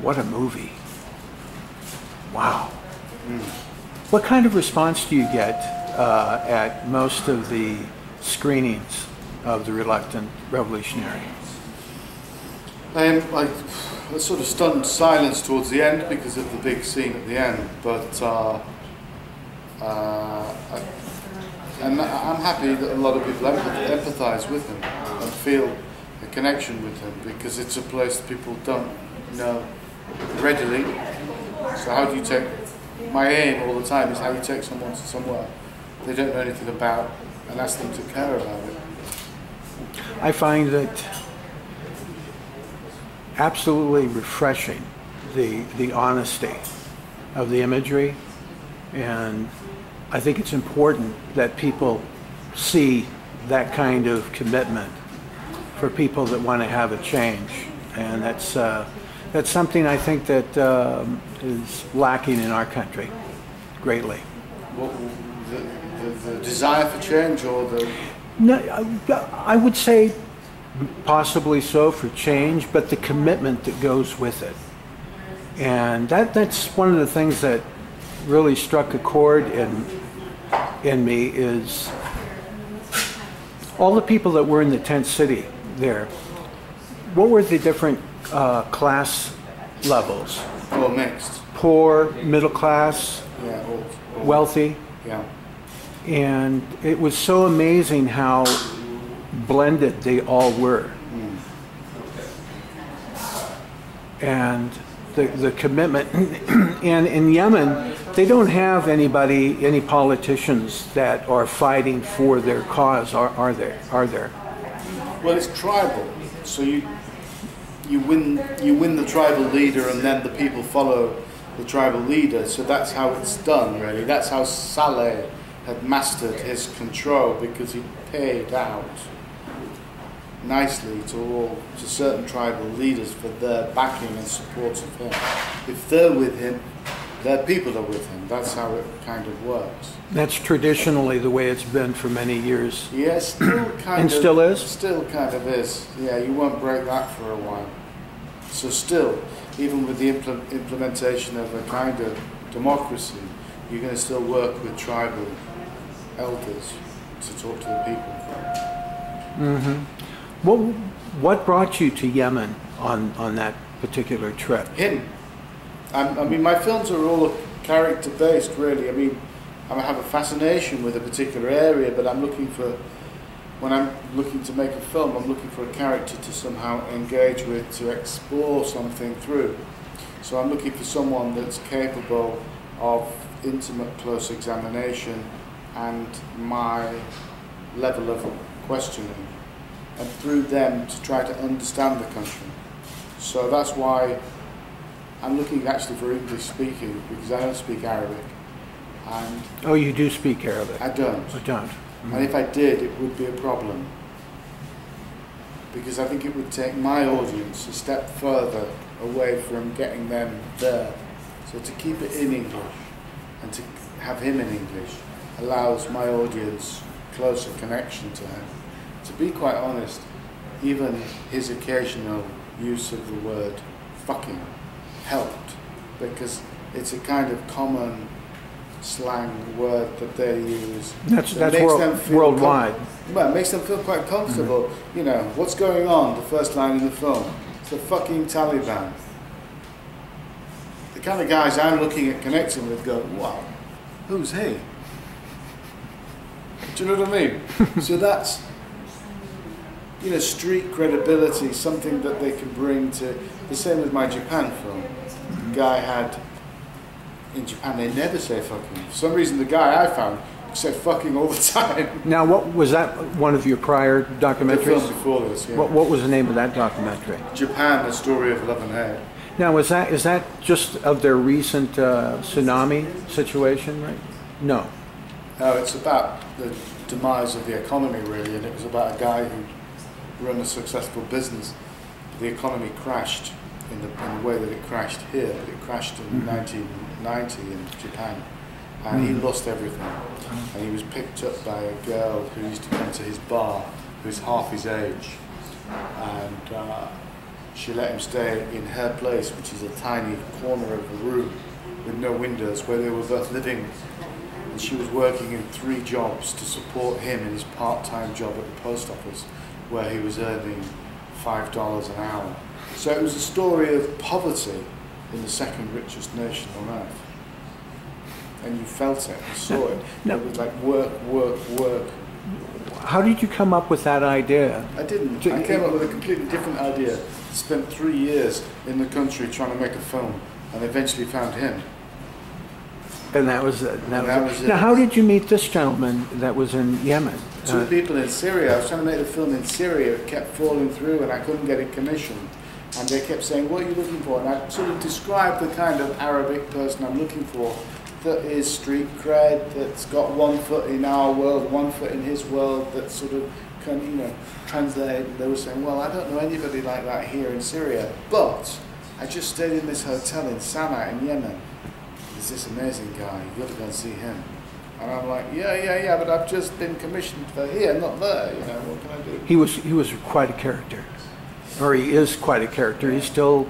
What a movie. Wow. What kind of response do you get at most of the screenings of The Reluctant Revolutionary? Like a sort of stunned silence towards the end because of the big scene at the end, but and I'm happy that a lot of people empathise with him and feel a connection with him, because it's a place that people don't know readily. So how do you take, my aim all the time is how you take someone to somewhere they don't know anything about and ask them to care about it. I find it absolutely refreshing, the honesty of the imagery, and I think it's important that people see that kind of commitment for people that want to have a change, and that's something I think that is lacking in our country greatly. What, the desire for change, or the... No, I would say possibly so, for change, but the commitment that goes with it. And that's one of the things that really struck a chord in me, is all the people that were in the tent city there. What were the different class levels? Well, mixed. Poor, middle class, yeah, all wealthy. Yeah. And it was so amazing how blended they all were. And the commitment. And in Yemen, they don't have any politicians that are fighting for their cause, are there? Well, it's tribal, so you win the tribal leader, and then the people follow the tribal leader. So that's how it's done, really. That's how Saleh had mastered his control, because he paid out nicely to certain tribal leaders for their backing and support of him. If they're with him, their people are with him. That's how it kind of works. That's traditionally the way it's been for many years. Yeah, still kind and of. Still is? Still kind of is. Yeah, you won't break that for a while. So still, even with the implementation of a kind of democracy, you're going to still work with tribal elders to talk to the people. Mm-hmm. What brought you to Yemen on that particular trip? Him. I mean, my films are all character-based, really. I mean, I have a fascination with a particular area, but when I'm looking to make a film, I'm looking for a character to somehow engage with, to explore something through. So I'm looking for someone that's capable of intimate, close examination and my level of questioning, and through them to try to understand the country. So that's why I'm looking actually for English speaking, because I don't speak Arabic. And oh, you do speak Arabic? I don't. I don't. Mm-hmm. And if I did, it would be a problem, because I think it would take my audience a step further away from getting them there. So to keep it in English and to have him in English allows my audience closer connection to him. To be quite honest, even his occasional use of the word fucking helped, because it's a kind of common slang word that they use. That's worldwide. Well, it makes them feel quite comfortable. Mm-hmm. You know, what's going on? The first line in the film. It's the fucking Taliban. The kind of guys I'm looking at connecting with go, wow, who's he? Do you know what I mean? So that's, you know, street credibility, something that they can bring to, the same with my Japan film. The guy had, in Japan they never say fucking. For some reason the guy I found said fucking all the time. Now, what was that, one of your prior documentaries? The film before this, yeah. What was the name of that documentary? Japan, A Story of Love and Hate. Now, is that just of their recent tsunami situation, right? No. No, it's about the demise of the economy, really, and it was about a guy who run a successful business. The economy crashed in the way that it crashed here, but it crashed in 1990 in Japan, and he lost everything. And he was picked up by a girl who used to come to his bar, who's half his age, and she let him stay in her place, which is a tiny corner of a room with no windows, where they were both living. And she was working in 3 jobs to support him in his part-time job at the post office, where he was earning $5 an hour. So it was a story of poverty in the second richest nation on earth. And you felt it, you saw it. No. It was like work, work, work. How did you come up with that idea? I didn't. I came up with a completely different idea. Spent 3 years in the country trying to make a film, and eventually found him. And that was it. That was it. Now, how did you meet this gentleman that was in Yemen? 2 people in Syria. I was trying to make a film in Syria. It kept falling through, and I couldn't get it commissioned. And they kept saying, "What are you looking for?" And I sort of described the kind of Arabic person I'm looking for, that is street cred, that's got 1 foot in our world, 1 foot in his world, that sort of can, translate. They were saying, "Well, I don't know anybody like that here in Syria, but I just stayed in this hotel in Sana'a in Yemen. There's this amazing guy, you've got to go and see him." And I'm like, yeah, but I've just been commissioned for here, not there, what can I do? He was quite a character, or he is quite a character. He's still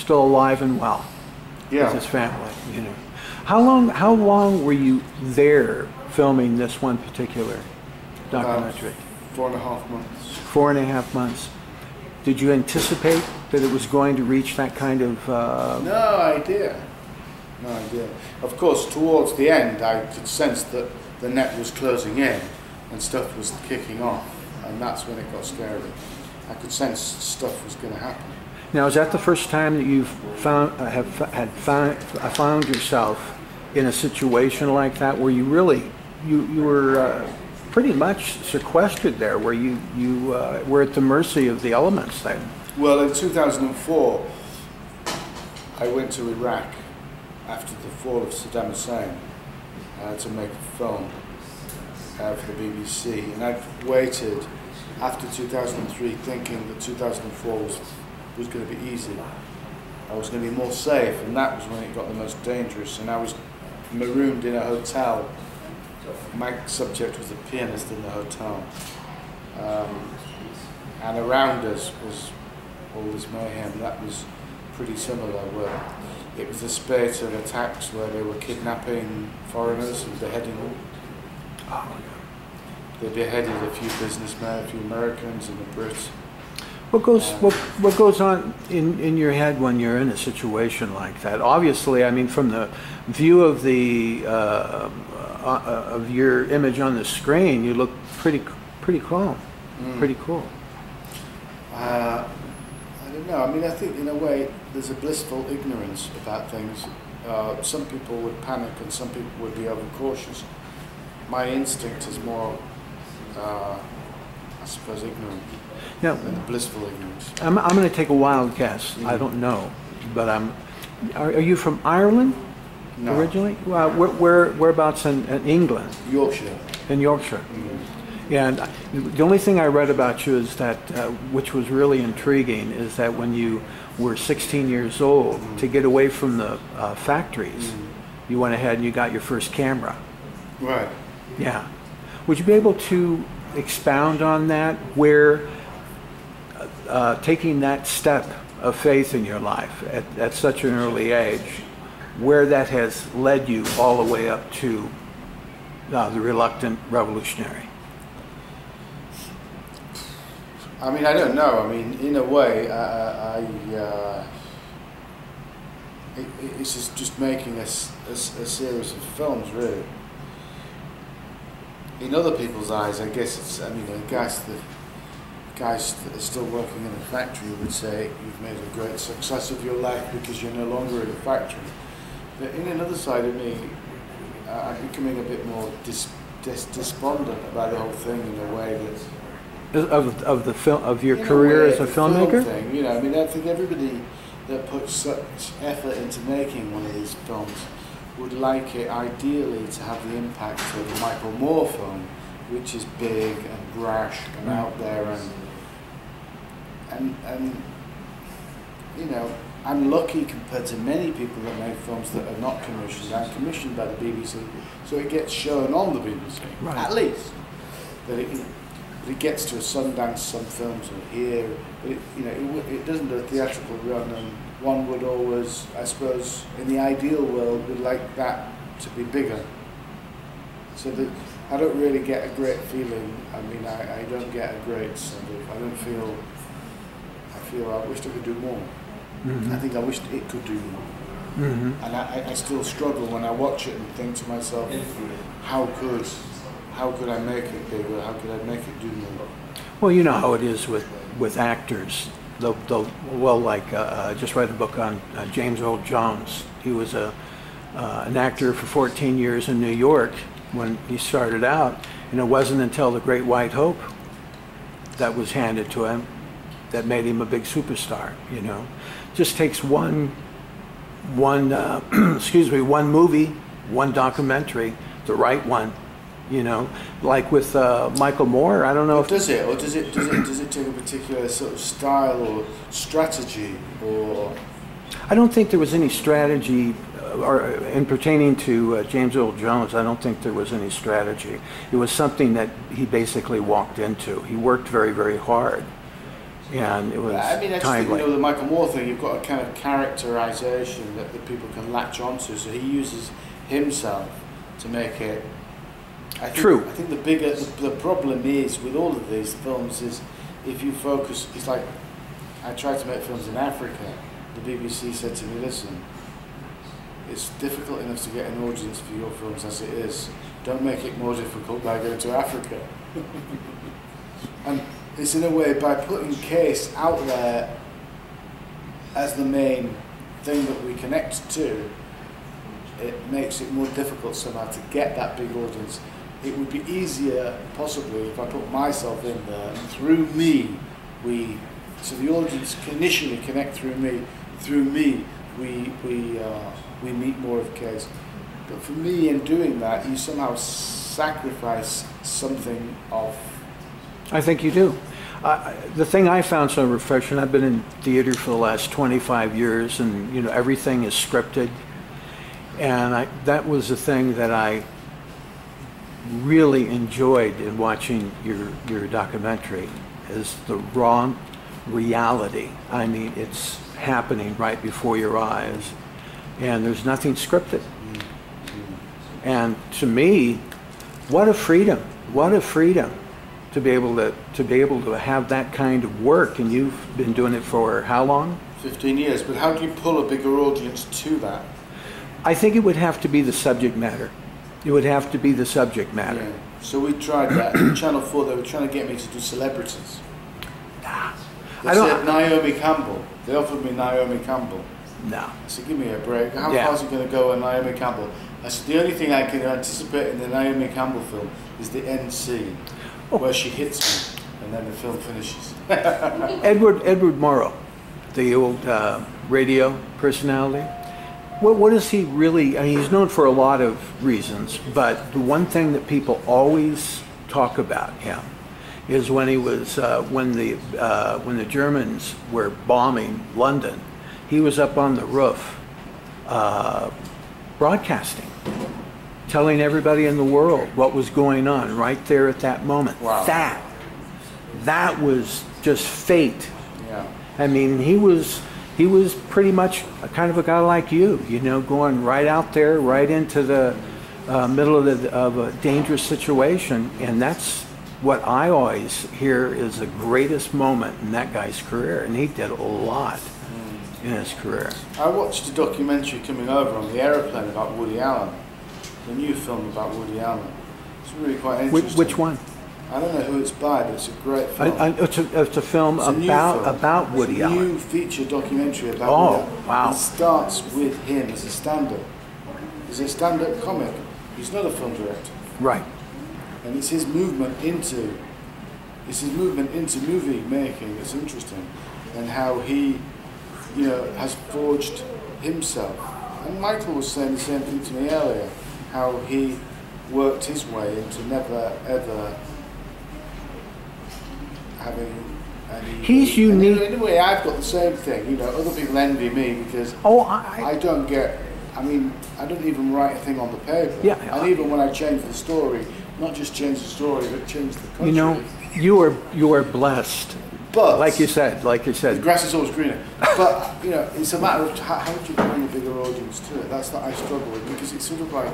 alive and well with his family, How long were you there filming this one particular documentary? 4.5 months. 4.5 months. Did you anticipate that it was going to reach that kind of... No idea. Of course, towards the end, I could sense that the net was closing in and stuff was kicking off, and that's when it got scary. I could sense stuff was going to happen. Now, is that the first time that you've found yourself in a situation like that, where you really you were pretty much sequestered there, where you were at the mercy of the elements then? Well, in 2004, I went to Iraq after the fall of Saddam Hussein to make a film for the BBC, and I'd waited after 2003 thinking that 2004 was going to be easy. I was going to be more safe, and that was when it got the most dangerous, and I was marooned in a hotel. My subject was a pianist in the hotel, and around us was all this mayhem. That was pretty similar, where it was a spate of attacks where they were kidnapping foreigners and beheading them. They beheaded a few businessmen, a few Americans and a Brit. What goes on in your head when you're in a situation like that? Obviously, I mean, from the view of the of your image on the screen, you look pretty calm, pretty cool. I don't know. I mean, I think in a way there's a blissful ignorance about things. Some people would panic and some people would be overcautious. My instinct is more, I suppose, ignorant. Now, and the blissful ignorance. I'm going to take a wild guess. I don't know, but Are you from Ireland originally? Well, whereabouts in England? Yorkshire. In Yorkshire. And the only thing I read about you is that, which was really intriguing, is that when you were 16 years old, to get away from the factories, you went ahead and you got your first camera. Right. Yeah. Would you be able to expound on that, where taking that step of faith in your life at such an early age, where that has led you all the way up to the reluctant revolutionary? I mean, I don't know. I mean, in a way, it's just making a series of films, really. In other people's eyes, I guess it's, I mean, guys that are still working in a factory would say you've made a great success of your life because you're no longer in a factory. But in another side of me, I'm becoming a bit more despondent about the whole thing, in a way that of the film, of your career as a filmmaker. Film thing, I mean, I think everybody that puts such effort into making one of these films would like it ideally to have the impact of the Michael Moore film, which is big and brash and out there, and I'm lucky compared to many people that make films that are not commissioned. I'm commissioned by the BBC, so it gets shown on the BBC, at least. But it gets to a Sundance, some films are here, but it doesn't do a theatrical run, and one would always, I suppose, in the ideal world, would like that to be bigger. So that I don't really get a great feeling. I mean, I don't get a great sort of, I feel I wished I could do more. I think I wished it could do more. And I still struggle when I watch it and think to myself, how could I make it bigger? How could I make it do more? Well, you know how it is with actors. I just read a book on James Earl Jones. He was an actor for 14 years in New York when he started out, and it wasn't until The Great White Hope that was handed to him that made him a big superstar. Just takes one movie, one documentary, the right one. Like with Michael Moore. I don't know if does it take a particular sort of style or strategy, or? I don't think there was any strategy, or in pertaining to James Earl Jones. I don't think there was any strategy. It was something that he basically walked into. He worked very, very hard, and it was timely. I just think, the Michael Moore thing. You've got a kind of characterization that the people can latch onto. So he uses himself to make it. True. I think the problem is with all of these films is if you focus. It's like I tried to make films in Africa. The BBC said to me, "Listen, it's difficult enough to get an audience for your films as it is. Don't make it more difficult by going to Africa." And it's in a way by putting Case out there as the main thing that we connect to. It makes it more difficult somehow to get that big audience. It would be easier, possibly, if I put myself in there, and through me, so the audience can initially connect through me. Through me, we meet more of Case. But for me, in doing that, you somehow sacrifice something of. I think you do. The thing I found so refreshing, I've been in theater for the last 25 years, and everything is scripted. And that was the thing that I really enjoyed in watching your documentary, is the raw reality. I mean, it's happening right before your eyes, and there's nothing scripted. And to me, what a freedom! What a freedom to be able to have that kind of work. And you've been doing it for how long? 15 years. But how do you pull a bigger audience to that? I think it would have to be the subject matter. It would have to be the subject matter. Yeah. So we tried that. In Channel 4, they were trying to get me to do celebrities. They said Naomi Campbell. They offered me Naomi Campbell. No. I said, give me a break. How far is it going to go on Naomi Campbell? I said, the only thing I can anticipate in the Naomi Campbell film is the end scene, where she hits me, and then the film finishes. Edward Morrow, the old radio personality. What is he really? I mean, he's known for a lot of reasons, but the one thing that people always talk about him is when he was when the Germans were bombing London, he was up on the roof broadcasting, telling everybody in the world what was going on right there at that moment. Wow. That was just fate. Yeah. I mean, he was pretty much a kind of a guy like you, going right out there, right into the middle of a dangerous situation. And that's what I always hear is the greatest moment in that guy's career. And he did a lot in his career. I watched a documentary coming over on the aeroplane about Woody Allen, the new film about Woody Allen. It's really quite interesting. Which one? I don't know who it's by, but it's a great film. It's a film about Woody Allen. It's a new feature documentary about Woody Allen. Wow. It starts with him as a stand-up. He's a stand-up comic. He's not a film director. Right. And it's his movement into movie making that's interesting, and how he, has forged himself. And Michael was saying the same thing to me earlier, how he worked his way into never ever having any. He's unique. In a way, I've got the same thing. Other people envy me because I don't get. I mean, I don't even write a thing on the paper. Yeah. And even when I change the story, not just change the story, but change the country. you are blessed. But Like you said. the grass is always greener. But you know, it's a matter of how do you bring a bigger audience to it. That's what I struggle with, because it's sort of like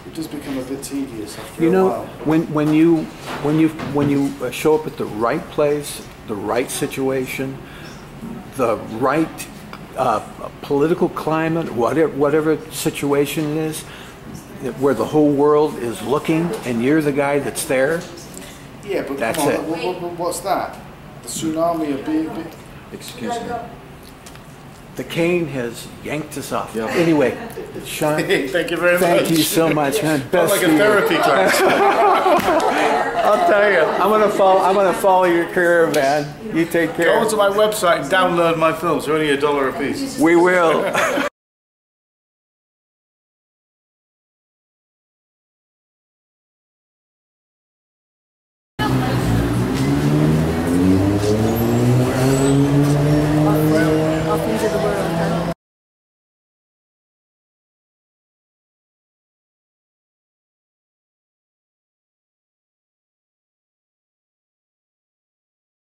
it does become a bit tedious after a while. when you show up at the right place, the right situation, the right political climate, whatever situation it is, where the whole world is looking, and you're the guy that's there. Yeah, but That's come on, it. what's that? The tsunami of being. Excuse me. The cane has yanked us off. Yeah. Anyway, Sean, Thank you very much. thank you so much, man. Best Like a for you. therapy class. I'll tell you, I'm gonna follow your career, man. You take care. Go onto my website and download my films. They're only $1 a piece. We will.